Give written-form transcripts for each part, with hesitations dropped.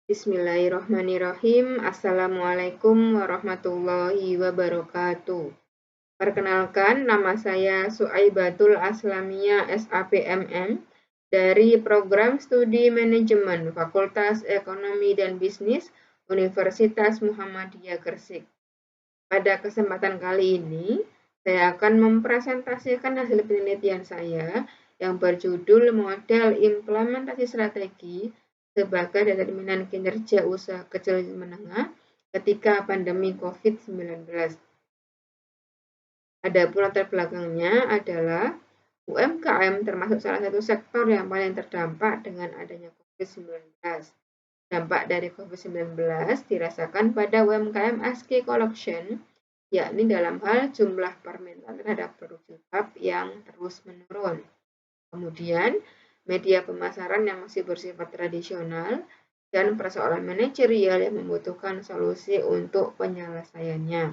Bismillahirrahmanirrahim. Assalamualaikum warahmatullahi wabarakatuh. Perkenalkan, nama saya Suaibatul Aslamiyah SAPMM dari Program Studi Manajemen Fakultas Ekonomi dan Bisnis Universitas Muhammadiyah Gresik. Pada kesempatan kali ini, saya akan mempresentasikan hasil penelitian saya yang berjudul Model Implementasi Strategi sebagai determinan kinerja usaha kecil dan menengah ketika pandemi COVID-19. Adapun latar belakangnya adalah UMKM termasuk salah satu sektor yang paling terdampak dengan adanya COVID-19. Dampak dari COVID-19 dirasakan pada UMKM ASKI Collection, yakni dalam hal jumlah permintaan terhadap produk jilbab yang terus menurun. Kemudian, media pemasaran yang masih bersifat tradisional dan persoalan manajerial yang membutuhkan solusi untuk penyelesaiannya.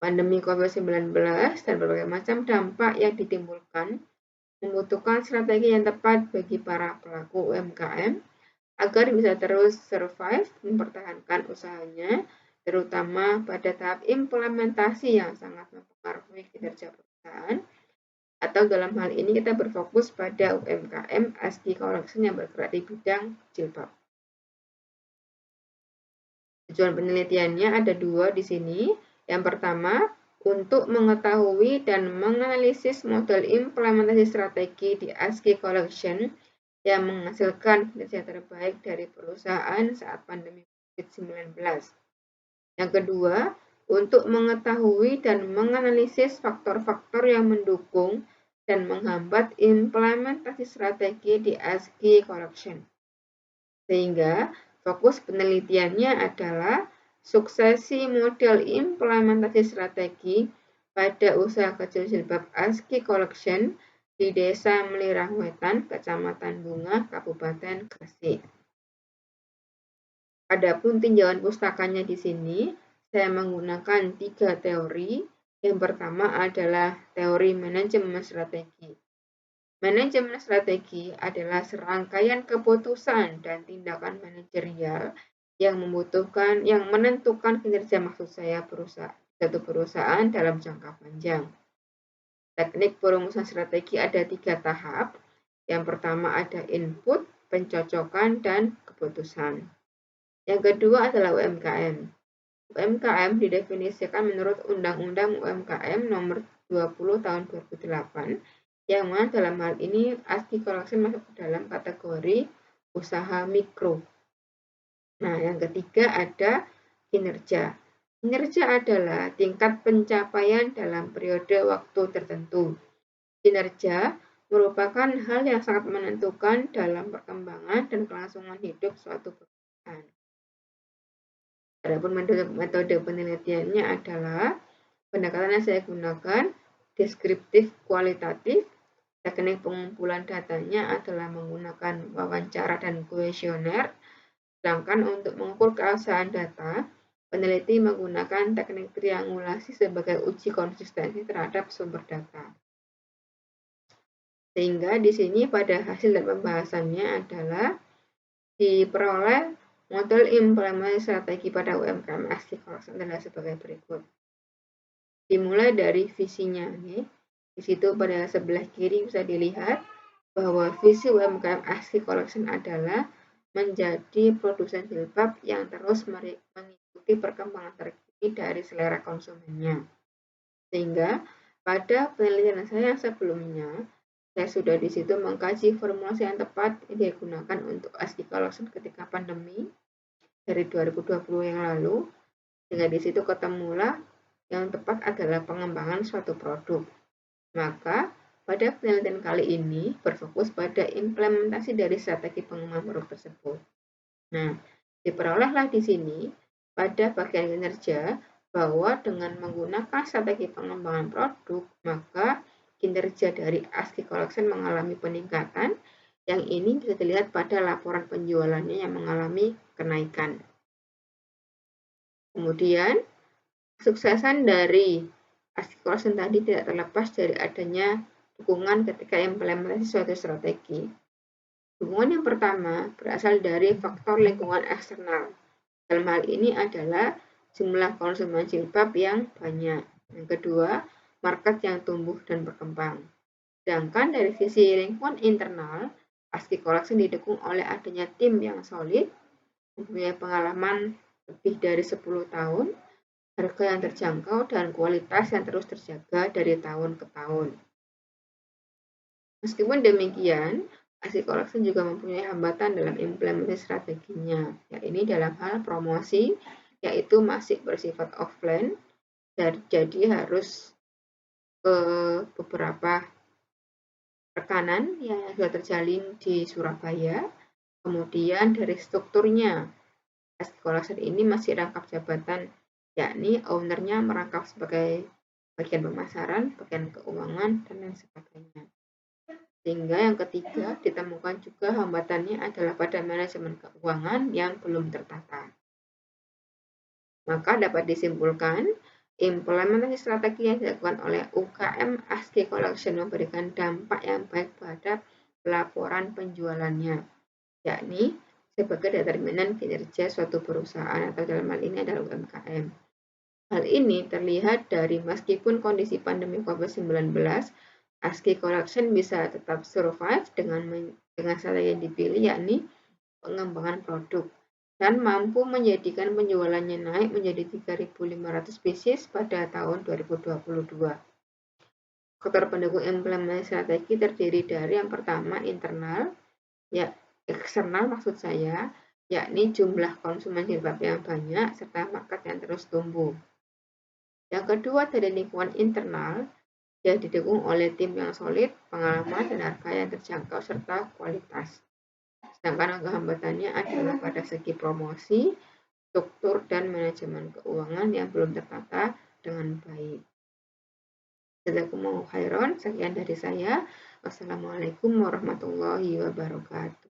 Pandemi COVID-19 dan berbagai macam dampak yang ditimbulkan membutuhkan strategi yang tepat bagi para pelaku UMKM agar bisa terus survive, mempertahankan usahanya, terutama pada tahap implementasi yang sangat mempengaruhi kinerja perusahaan. Atau dalam hal ini kita berfokus pada UMKM ASKI Collection yang bergerak di bidang jilbab. Tujuan penelitiannya ada dua di sini. Yang pertama, untuk mengetahui dan menganalisis model implementasi strategi di ASKI Collection yang menghasilkan kinerja terbaik dari perusahaan saat pandemi COVID-19. Yang kedua, untuk mengetahui dan menganalisis faktor-faktor yang mendukung dan menghambat implementasi strategi di ASKI Collection. Sehingga fokus penelitiannya adalah suksesi model implementasi strategi pada usaha kecil jilbab ASKI Collection di Desa Melirang Wetan, Kecamatan Bunga, Kabupaten Gresik. Adapun tinjauan pustakanya di sini, saya menggunakan 3 teori. Yang pertama adalah teori manajemen strategi. Manajemen strategi adalah serangkaian keputusan dan tindakan manajerial yang menentukan kinerja suatu perusahaan dalam jangka panjang. Teknik perumusan strategi ada 3 tahap. Yang pertama ada input, pencocokan, dan keputusan. Yang kedua adalah UMKM. UMKM didefinisikan menurut Undang-Undang UMKM Nomor 20 Tahun 2008, yang mana dalam hal ini ASKI Collection masuk ke dalam kategori usaha mikro. Nah, yang ketiga ada kinerja. Kinerja adalah tingkat pencapaian dalam periode waktu tertentu. Kinerja merupakan hal yang sangat menentukan dalam perkembangan dan kelangsungan hidup suatu perusahaan. Adapun metode penelitiannya adalah pendekatan yang saya gunakan deskriptif kualitatif. Teknik pengumpulan datanya adalah menggunakan wawancara dan kuesioner. Sedangkan untuk mengukur keabsahan data, peneliti menggunakan teknik triangulasi sebagai uji konsistensi terhadap sumber data. Sehingga di sini pada hasil dan pembahasannya adalah diperoleh model implementasi strategi pada UMKM ASKI Collection adalah sebagai berikut. Dimulai dari visinya. Di situ pada sebelah kiri bisa dilihat bahwa visi UMKM ASKI Collection adalah menjadi produsen jilbab yang terus mengikuti perkembangan terkini dari selera konsumennya. Sehingga pada penelitian saya sebelumnya, saya sudah di situ mengkaji formulasi yang tepat yang digunakan untuk ASKI Collection ketika pandemi dari 2020 yang lalu, sehingga di situ ketemulah yang tepat adalah pengembangan suatu produk. Maka pada penelitian kali ini berfokus pada implementasi dari strategi pengembangan produk tersebut. Nah, diperolehlah di sini pada bagian kinerja bahwa dengan menggunakan strategi pengembangan produk, maka kinerja dari ASKI Collection mengalami peningkatan. Yang ini bisa dilihat pada laporan penjualannya yang mengalami kenaikan. Kemudian, kesuksesan dari ASKI Collection tadi tidak terlepas dari adanya dukungan ketika implementasi suatu strategi. Dukungan yang pertama berasal dari faktor lingkungan eksternal. Dalam hal ini adalah jumlah konsumen jilbab yang banyak. Yang kedua, market yang tumbuh dan berkembang. Sedangkan dari sisi lingkungan internal, ASKI Collection didukung oleh adanya tim yang solid, mempunyai pengalaman lebih dari 10 tahun, harga yang terjangkau, dan kualitas yang terus terjaga dari tahun ke tahun. Meskipun demikian, ASKI Collection juga mempunyai hambatan dalam implementasi strateginya, yakni dalam hal promosi, yaitu masih bersifat offline, jadi harus ke beberapa rekanan yang sudah terjalin di Surabaya. Kemudian dari strukturnya, ASKI Collection ini masih rangkap jabatan, yakni ownernya merangkap sebagai bagian pemasaran, bagian keuangan, dan lain sebagainya. Sehingga yang ketiga, ditemukan juga hambatannya adalah pada manajemen keuangan yang belum tertata. Maka dapat disimpulkan, implementasi strategi yang dilakukan oleh UKM ASKI Collection memberikan dampak yang baik pada pelaporan penjualannya, yakni sebagai determinan kinerja suatu perusahaan atau dalam hal ini adalah UMKM. Hal ini terlihat dari meskipun kondisi pandemi COVID-19, ASKI Collection bisa tetap survive dengan strategi yang dipilih, yakni pengembangan produk, dan mampu menjadikan penjualannya naik menjadi 3.500 pieces pada tahun 2022. Faktor pendukung implementasi strategi terdiri dari yang pertama internal, ya eksternal maksud saya, yakni jumlah konsumen jilbab yang banyak serta market yang terus tumbuh. Yang kedua dari lingkungan internal, yang didukung oleh tim yang solid, pengalaman, dan harga yang terjangkau, serta kualitas. Sedangkan hambatannya adalah pada segi promosi, struktur, dan manajemen keuangan yang belum tertata dengan baik. Jazakumullahu khairan, sekian dari saya. Wassalamualaikum warahmatullahi wabarakatuh.